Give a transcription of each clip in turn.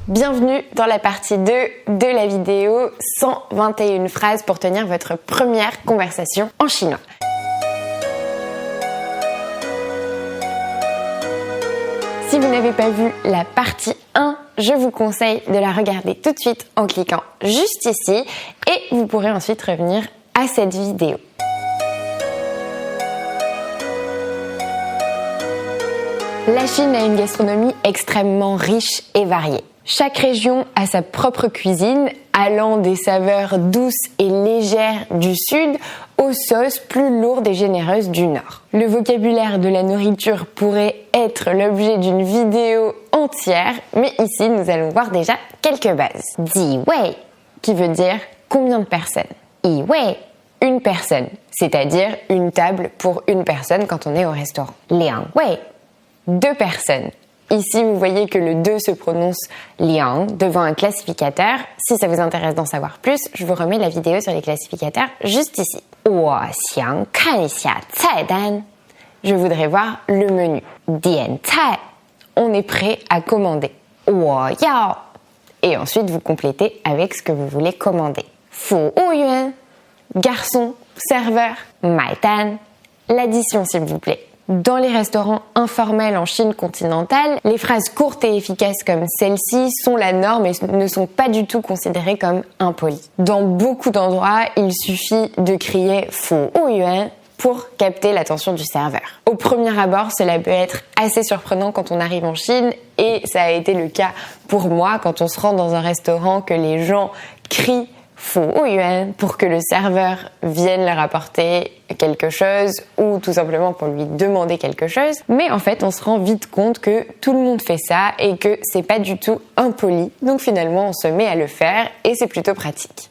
Bienvenue dans la partie 2 de la vidéo 121 phrases pour tenir votre première conversation en chinois. Si vous n'avez pas vu la partie 1, je vous conseille de la regarder tout de suite en cliquant juste ici et vous pourrez ensuite revenir à cette vidéo. La Chine a une gastronomie extrêmement riche et variée. Chaque région a sa propre cuisine, allant des saveurs douces et légères du sud aux sauces plus lourdes et généreuses du nord. Le vocabulaire de la nourriture pourrait être l'objet d'une vidéo entière, mais ici nous allons voir déjà quelques bases. Ji wei, qui veut dire combien de personnes. Yi wei, une personne, c'est-à-dire une table pour une personne quand on est au restaurant. Liang wei, deux personnes. Ici, vous voyez que le 2 se prononce liang devant un classificateur. Si ça vous intéresse d'en savoir plus, je vous remets la vidéo sur les classificateurs juste ici. 我想看一下菜单. Je voudrais voir le menu. 点菜. On est prêt à commander. 我要. Et ensuite, vous complétez avec ce que vous voulez commander. 服务员. Garçon, serveur. 买单. L'addition, s'il vous plaît. Dans les restaurants informels en Chine continentale, les phrases courtes et efficaces comme celle-ci sont la norme et ne sont pas du tout considérées comme impolies. Dans beaucoup d'endroits, il suffit de crier 服务员 pour capter l'attention du serveur. Au premier abord, cela peut être assez surprenant quand on arrive en Chine et ça a été le cas pour moi quand on se rend dans un restaurant que les gens crient 服务员 pour que le serveur vienne leur apporter quelque chose ou tout simplement pour lui demander quelque chose. Mais en fait, on se rend vite compte que tout le monde fait ça et que c'est pas du tout impoli. Donc finalement, on se met à le faire et c'est plutôt pratique.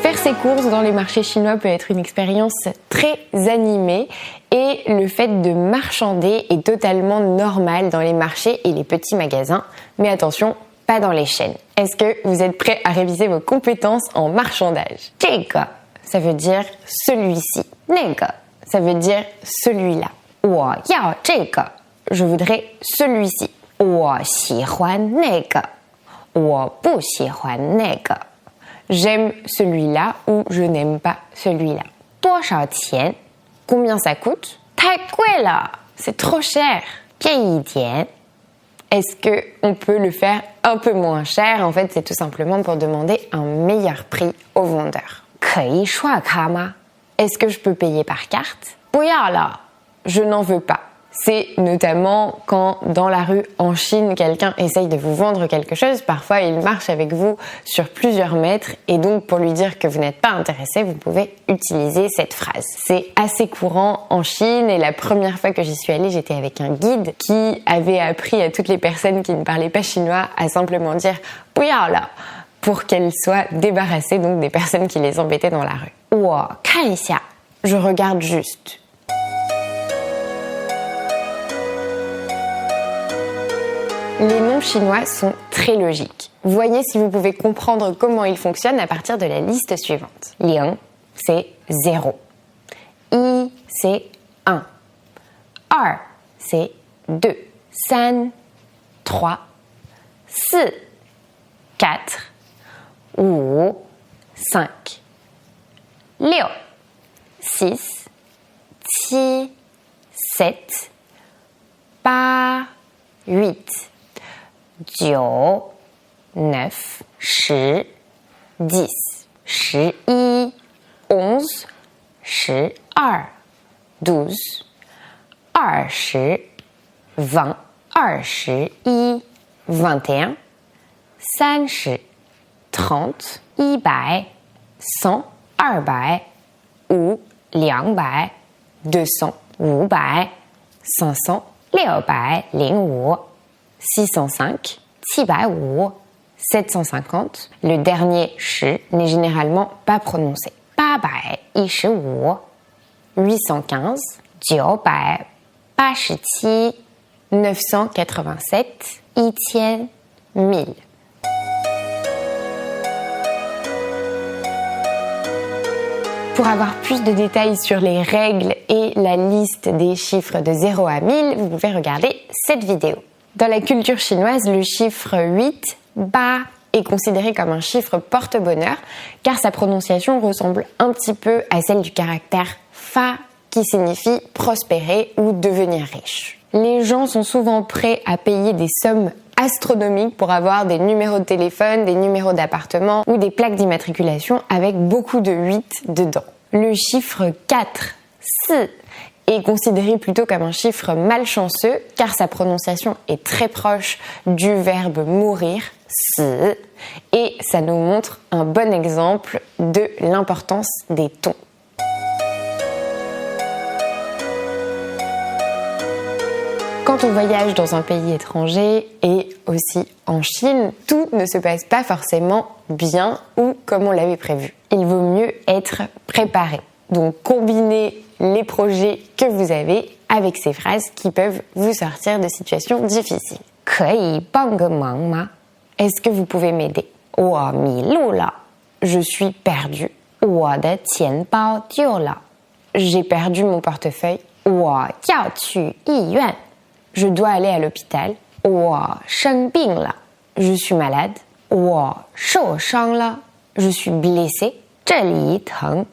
Faire ses courses dans les marchés chinois peut être une expérience très animée et le fait de marchander est totalement normal dans les marchés et les petits magasins. Mais attention, pas dans les chaînes. Est-ce que vous êtes prêts à réviser vos compétences en marchandage? 这个, ça veut dire celui-ci. 那个, ça veut dire celui-là. 我要这个, je voudrais celui-ci. 我喜欢那个. 我不喜欢那个. J'aime celui-là ou je n'aime pas celui-là. 多少钱? Combien ça coûte? 太贵了, c'est trop cher. 便宜点. Est-ce qu'on peut le faire un peu moins cher? En fait, c'est tout simplement pour demander un meilleur prix au vendeur. 可以刷卡吗? Est-ce que je peux payer par carte? 不要了, je n'en veux pas. C'est notamment quand dans la rue en Chine, quelqu'un essaye de vous vendre quelque chose. Parfois, il marche avec vous sur plusieurs mètres et donc pour lui dire que vous n'êtes pas intéressé, vous pouvez utiliser cette phrase. C'est assez courant en Chine et la première fois que j'y suis allée, j'étais avec un guide qui avait appris à toutes les personnes qui ne parlaient pas chinois à simplement dire «不要了» pour qu'elles soient débarrassées donc des personnes qui les embêtaient dans la rue. «我看一下» je regarde juste. Les noms chinois sont très logiques. Voyez si vous pouvez comprendre comment ils fonctionnent à partir de la liste suivante. Liang, c'est 0. Yi, c'est 1. Er, c'est 2. San, 3. Si, 4. Wu, 5. Liu, 6. Qi, 7. Pa, 8. 9, 9, 10, 10, 11, 11, 12, 12, 20, 20, 21, 21, 30, 30, 100, 100, 200, 200, 200, 500, 500, 605, 605, 705, 750. Le dernier shi n'est généralement pas prononcé. 815, 815, 987, 987, 1000, 1000. Pour avoir plus de détails sur les règles et la liste des chiffres de 0 à 1000, vous pouvez regarder cette vidéo. Dans la culture chinoise, le chiffre 8, ba, est considéré comme un chiffre porte-bonheur car sa prononciation ressemble un petit peu à celle du caractère fa qui signifie prospérer ou devenir riche. Les gens sont souvent prêts à payer des sommes astronomiques pour avoir des numéros de téléphone, des numéros d'appartement ou des plaques d'immatriculation avec beaucoup de 8 dedans. Le chiffre 4, si, est considéré plutôt comme un chiffre malchanceux car sa prononciation est très proche du verbe mourir, si, et ça nous montre un bon exemple de l'importance des tons. Quand on voyage dans un pays étranger et aussi en Chine, tout ne se passe pas forcément bien ou comme on l'avait prévu. Il vaut mieux être préparé. Donc combinez les projets que vous avez avec ces phrases qui peuvent vous sortir de situations difficiles. 可以帮个忙吗? Est-ce que vous pouvez m'aider? 我迷路了. Je suis perdu. 我的钱包丢了. J'ai perdu mon portefeuille. 我要去医院. Je dois aller à l'hôpital. 我生病了. Je suis malade. 我受伤了. Je suis blessé. 这里疼.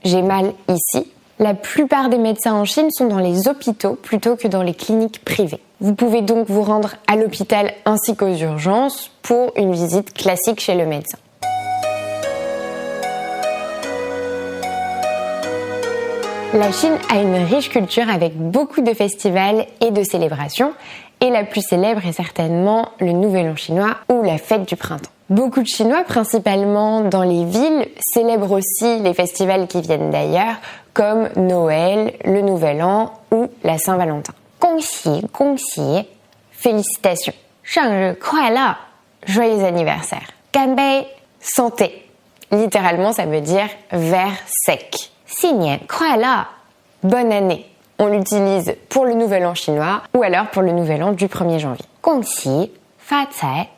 J'ai mal ici. La plupart des médecins en Chine sont dans les hôpitaux plutôt que dans les cliniques privées. Vous pouvez donc vous rendre à l'hôpital ainsi qu'aux urgences pour une visite classique chez le médecin. La Chine a une riche culture avec beaucoup de festivals et de célébrations, et la plus célèbre est certainement le Nouvel An chinois ou la fête du printemps. Beaucoup de Chinois, principalement dans les villes, célèbrent aussi les festivals qui viennent d'ailleurs, comme Noël, le Nouvel An ou la Saint-Valentin. 恭喜恭喜, félicitations. 生日快乐, joyeux anniversaire. 干杯, santé. Littéralement, ça veut dire verre sec. 新年快乐, bonne année. On l'utilise pour le Nouvel An chinois ou alors pour le Nouvel An du 1er janvier. 恭喜发财.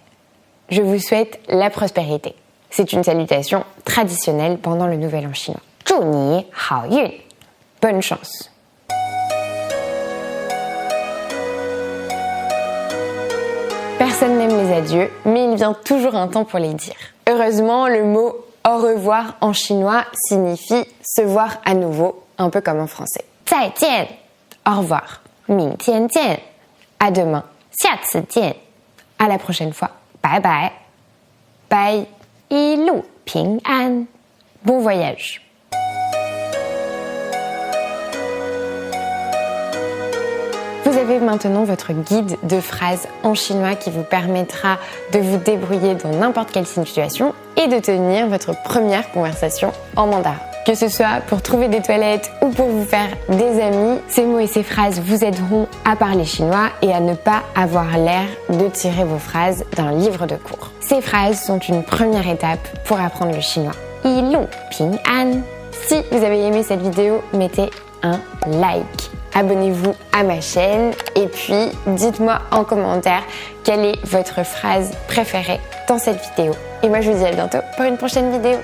Je vous souhaite la prospérité. C'est une salutation traditionnelle pendant le Nouvel An chinois. 祝你好运. Bonne chance. Personne n'aime les adieux, mais il vient toujours un temps pour les dire. Heureusement, le mot au revoir en chinois signifie se voir à nouveau, un peu comme en français. 再见, au revoir. 明天见, à demain. 下次见, à la prochaine fois. 拜拜, bye, 一路平安, bon voyage. Vous avez maintenant votre guide de phrases en chinois qui vous permettra de vous débrouiller dans n'importe quelle situation et de tenir votre première conversation en mandarin. Que ce soit pour trouver des toilettes ou pour vous faire des amis, ces mots et ces phrases vous aideront à parler chinois et à ne pas avoir l'air de tirer vos phrases d'un livre de cours. Ces phrases sont une première étape pour apprendre le chinois. 一路平安. Si vous avez aimé cette vidéo, mettez un like. Abonnez-vous à ma chaîne et puis dites-moi en commentaire quelle est votre phrase préférée dans cette vidéo. Et moi je vous dis à bientôt pour une prochaine vidéo.